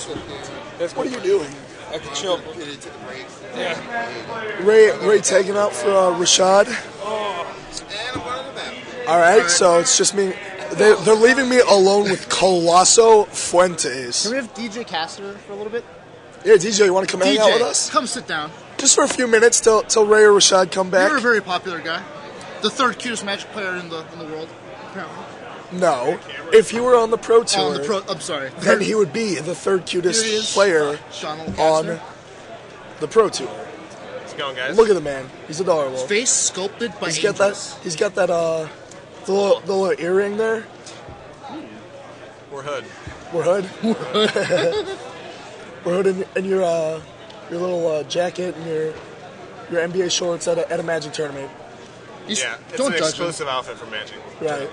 What are you doing? I can chill. Ray taking out for Rashad. All right, so it's just me. They're leaving me alone with Colosso Fuentes. Can we have DJ Caster for a little bit? Yeah, DJ, you want to come hang out with us? Come sit down. Just for a few minutes till Ray or Rashad come back. You're a very popular guy. The third cutest Magic player in the world, apparently. No, if he were on the Pro Tour, I'm sorry. then he would be the third cutest player on the Pro Tour. How's it going, guys? Look at the man; he's adorable. Face sculpted by He's angels. got that the little earring there. We're hood. We're hood. We're hood in your little jacket and your NBA shorts at a Magic tournament. Yeah, it's don't an judge exclusive outfit for Magic. Right.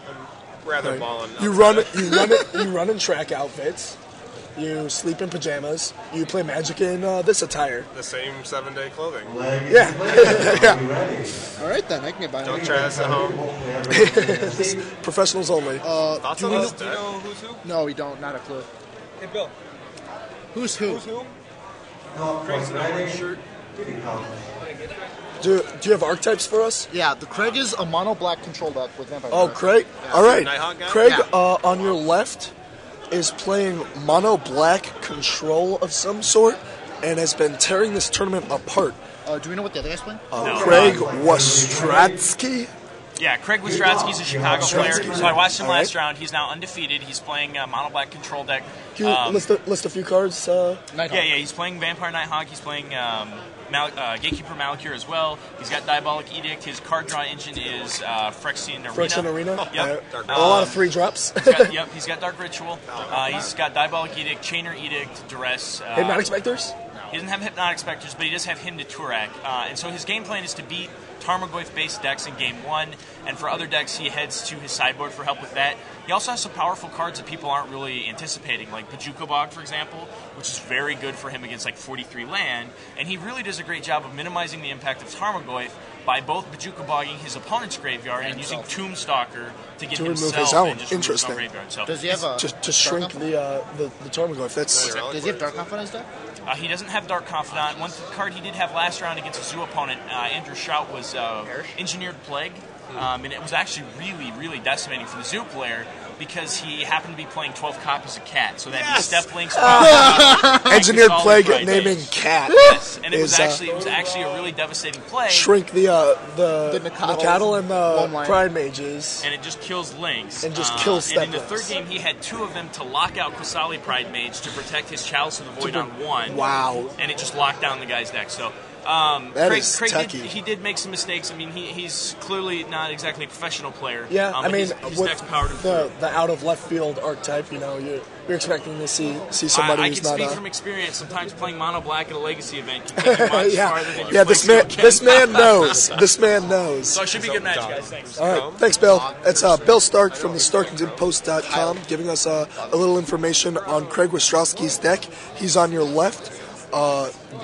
I'm rather balling. You run in track outfits. You sleep in pajamas. You play Magic in this attire. The same 7-day clothing. Yeah. Yeah. All right, then. I can get by. Don't try this at home. Professionals only. Thoughts on this? Do you know who's who? No, we don't. Not a clue. Hey, Bill. Who's who? Who's who? Craig's in a orange shirt. Do you have archetypes for us? Yeah, the Craig is a mono black control deck with Vampire. Oh, Craig. Craig. Yeah. All right. Nighthawk guy? Craig, Yeah. on your left, is playing mono black control of some sort, and has been tearing this tournament apart. Do we know what the other guy's playing? Craig Wostratsky. Yeah, Craig Wostratsky's a Chicago player. So I watched him last round. He's now undefeated. He's playing mono black control deck. Can you list a few cards? Yeah. He's playing Vampire Nighthawk. He's playing Gatekeeper Malakir as well. He's got Diabolic Edict. His card draw engine is Phyrexian Arena. Phyrexian Arena. Yep. A lot of 3-drops. He's got Dark Ritual. He's got Diabolic Edict, Chainer Edict, Duress. Hypnotic Specters? He doesn't have Hypnotic Specters, but he does have Hymn to Turak. And so his game plan is to beat Tarmogoyf-based decks in Game 1, and for other decks he heads to his sideboard for help with that. He also has some powerful cards that people aren't really anticipating, like Pajuka Bog, for example, which is very good for him against like 43 land, and he really does a great job of minimizing the impact of Tarmogoyf by both Pajuka Bogging his opponent's graveyard and using Tombstalker to get remove himself his own. and just remove his own Interesting. graveyard. So Does he have a to shrink the Tarmogoyf. That's Does he have Dark Confidant in his deck? he doesn't have Dark Confidant. One card he did have last round against a zoo opponent, Andrew Shout, was Engineered Plague. And it was actually really, really decimating for the zoo player because he happened to be playing 12 copies of Cat. So that means Step Links. Engineered Plague naming Cat. Yes, and it was actually a really devastating play. Shrink the cattle and the line. Pride Mages. And it just kills Links. And just kills And in the Step third Links. game, he had 2 of them to lock out Quasali Pride Mage to protect his Chalice of the Void on 1. Wow. And it just locked down the guy's deck. So Craig did make some mistakes. I mean, he's clearly not exactly a professional player. Yeah, I mean, his with deck's powered him through. the out of left field archetype, you're expecting to see somebody I who's can not. speak from experience. Sometimes playing mono black at a legacy event can take you much farther than your this man knows. This man knows. So it should be a good match, guys. Thanks. All right, thanks, Bill. It's Bill Stark from the StarkingtonPost.com giving us a little information on Craig Wostrowski's deck. He's on your left.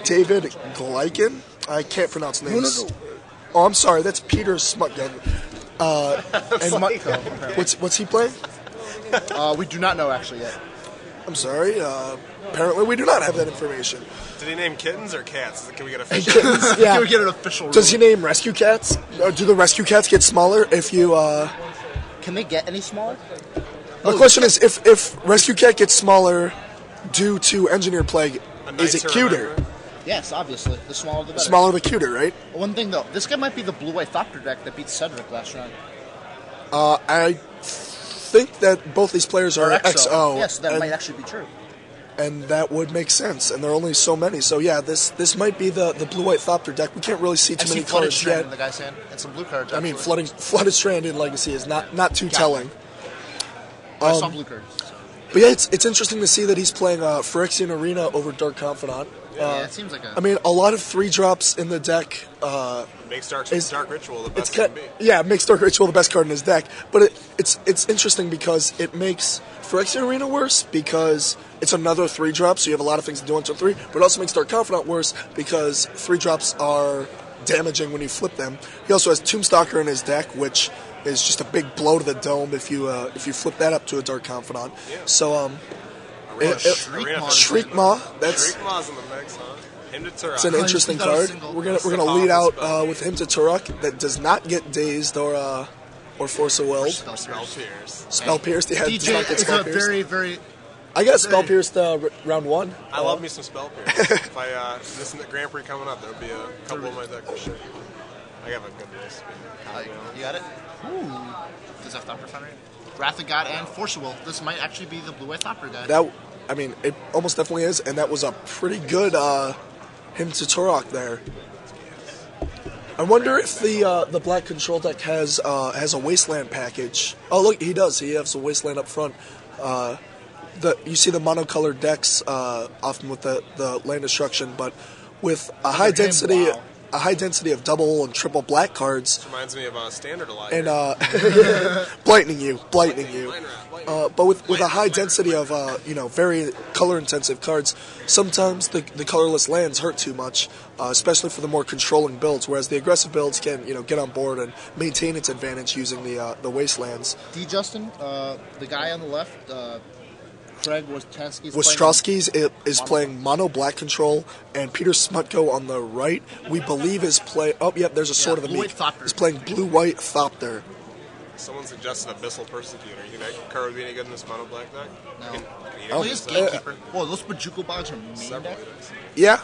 David Glykin. I can't pronounce names. Oh, I'm sorry. That's Peter Smutgun. What's he playing? We do not know actually yet. I'm sorry. Apparently, we do not have that information. Did he name kittens or cats? Can we get official? Kittens, yeah. Can we get an official? Does he name rescue cats? Do the rescue cats get smaller if you? Can they get any smaller? The question is, if rescue cat gets smaller due to Engineered Plague, is it cuter? Yes, obviously. The smaller the better. Smaller the cuter, right? One thing though, this guy might be the blue-white Thopter deck that beat Cedric last round. I think that both these players are XO. Yes, that might actually be true. And that would make sense, and there are only so many. So yeah, this might be the blue-white Thopter deck. We can't really see too many Flooded cards Strand yet. in the guy's hand, and some blue cards. I mean, actually. Flooded Strand in Legacy is not too telling. I saw blue cards. But yeah, it's interesting to see that he's playing Phyrexian Arena over Dark Confidant. Yeah, it seems like a... I mean, a lot of 3-drops in the deck. Makes Dark Ritual the best it can be. Yeah, it makes Dark Ritual the best card in his deck. But it's interesting because it makes Phyrexian Arena worse because it's another 3-drop, so you have a lot of things to do on turn 3. But it also makes Dark Confidant worse because 3-drops are damaging when you flip them. He also has Tombstalker in his deck, which is just a big blow to the dome if you flip that up to a Dark Confidant. Yeah. So Are Shriekmaw. That's Shriekmaw's in the mix, huh? Him to Turok. it's an interesting He's got a card. single. We're gonna lead out with him to Turok that does not get dazed or force a weld. Spell Pierce. Spell pierced. Yeah, does DJ not get is spell a pierced. very, very. I got spell pierced round 1. I love me some Spell Pierce. If I this in the Grand Prix coming up, there would be a couple of my deck for sure. I have a good list. You got it? Ooh. Does that Thopter Foundry? Wrath of God and Force of Will. This might actually be the blue-white Thopter guy. That, I mean, it almost definitely is, and that was a pretty good him to Turok there. I wonder if the black control deck has a wasteland package. Oh, look, he does. He has a wasteland up front. You see the monocolored decks often with the land destruction, but with a high density. Wow. A high density of double and triple black cards, This reminds me of Standard a lot. and blightening you. But with a high density of very color intensive cards, sometimes the colorless lands hurt too much, especially for the more controlling builds. Whereas the aggressive builds can get on board and maintain its advantage using the wastelands. D. Justin, the guy on the left, Craig Wostrowski's is playing mono black control, and Peter Smutko on the right, we believe is play. Oh, yep, there's a sword of the blue-white meek. Thopter. He's playing blue white Thopter. Someone suggested Abyssal Persecutor. You think that card would be any good in this mono black deck? No. Can you Oh, use he's that? Gatekeeper. Whoa, those Bajuko Bogs are main Several deck? decks. Yeah,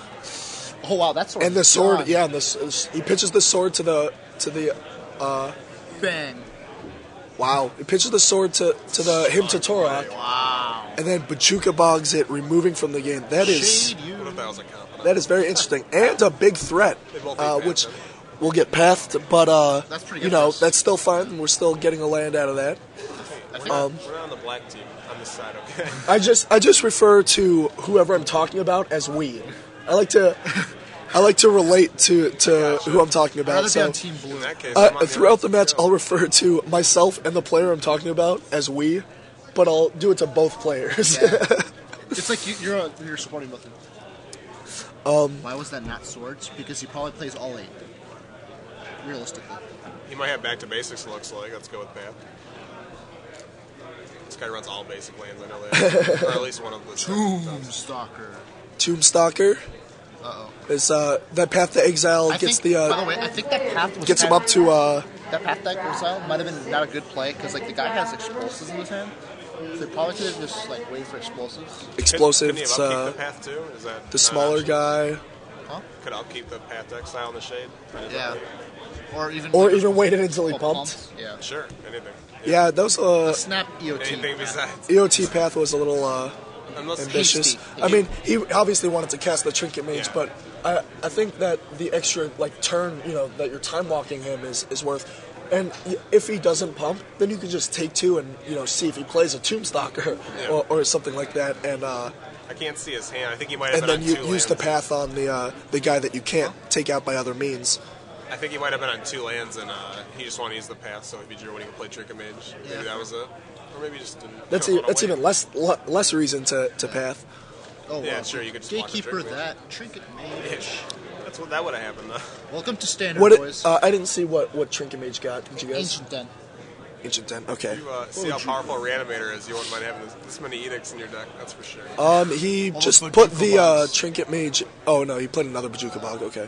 Oh, wow, that's and the sword. Yeah, and he pitches the sword to the. Bang. Wow, he pitches the sword to him to Torok, Wow. and then Bajuka bogs it, removing from the game. That is Shade you. What if that was a compliment? that is very interesting and a big threat, They both need which path, will get pathed. But That's pretty good for us. that's still fine. We're still getting a land out of that. We're not on the black team on this side, okay? I just refer to whoever I'm talking about as we. I like to relate to who I'm talking I'd rather about. be So on Team Blue. In that case, I'm on throughout the other match, side. I'll refer to myself and the player I'm talking about as we, but I'll do it to both players. Yeah. It's like you're supporting both of them. Why was that not swords? Because he probably plays all 8. Realistically. He might have back to basics. Looks like. Let's go with Path. This guy runs all basic lands. I know that, or at least one of the. Tombstalker. Tombstalker Uh-oh. is that Path to Exile I gets think, by the way, I think that path was gets him kind up to that path deck exile might have been not a good play because like the guy has explosives in his hand, so he probably could have just like waited for explosives. explosives. Couldn't he upkeep the Path too? Is that The not smaller option? guy, Huh? Could upkeep the Path exile in the shade. Yeah. Or even waited until he Oh, pumped. Yeah. Sure. Anything. Yeah, those Snap EOT. Anything besides. EOT Path was a little Unless ambitious. Hasty. I mean, he obviously wanted to cast the Trinket Mage, Yeah. but I think that the extra turn, that you're time walking him is worth. And if he doesn't pump, then you can just take 2 and see if he plays a Tombstalker Yeah. or something like that, and I can't see his hand. I think he might have then been on 2 use the lands. path on the guy that you can't take out by other means. I think he might have been on 2 lands and he just wanted to use the path, so he drew when he could play Trinket Mage. Maybe Yeah. that was it. Or maybe he just didn't. That's you know, that's wanna even wait. less reason to path. Oh, Yeah, wow. sure, you could just block the Gatekeeper Trinket Mage. that. Trinket Mage. Ish. That's what that would have happened though. Welcome to Standard, What boys. I didn't see what Trinket Mage got. Did you guys? Ancient Den. Ancient 10. Okay. You see how powerful Reanimator is. You wouldn't mind having this many edicts in your deck. That's for sure. He All just those put Bajuka the Bogs. Trinket Mage. Oh no, he played another Bajuka Bog. Okay.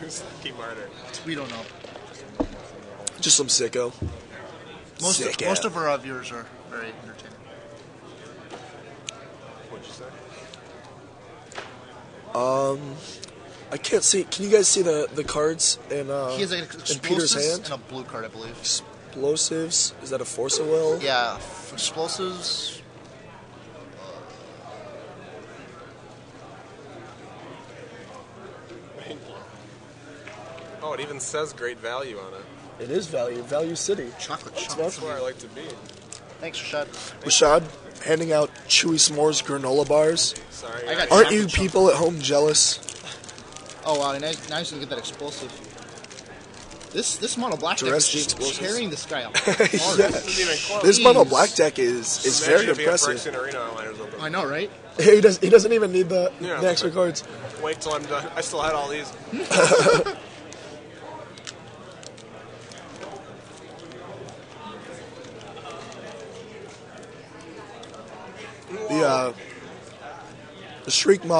Who's Key Martyr? We don't know. Just some sicko. Most of our viewers are very entertaining. What'd you say? I can't see. Can you guys see the cards in He has an in Peter's explosives hand? and a blue card, I believe. Explosives. Is that a Force of Will? Yeah, explosives. Oh, it even says great value on it. It is Value City. Chocolate That's chunk. That's where I like to be. Thanks, Rashad. Rashad handing out Chewy S'mores granola bars. Sorry. I got Aren't chocolate you chunk. people at home jealous? Oh wow! Now he's gonna get that explosive. This mono black deck Duress is the just explosives. tearing this guy out. Yeah. Isn't even close. This mono Jeez. black deck is very Imagine if he had impressive. Phyrexian Arena Outliners open. I know, right? He doesn't even need the Yeah, extra cards. Wait till I'm done. I still had all these. the Shriek mod.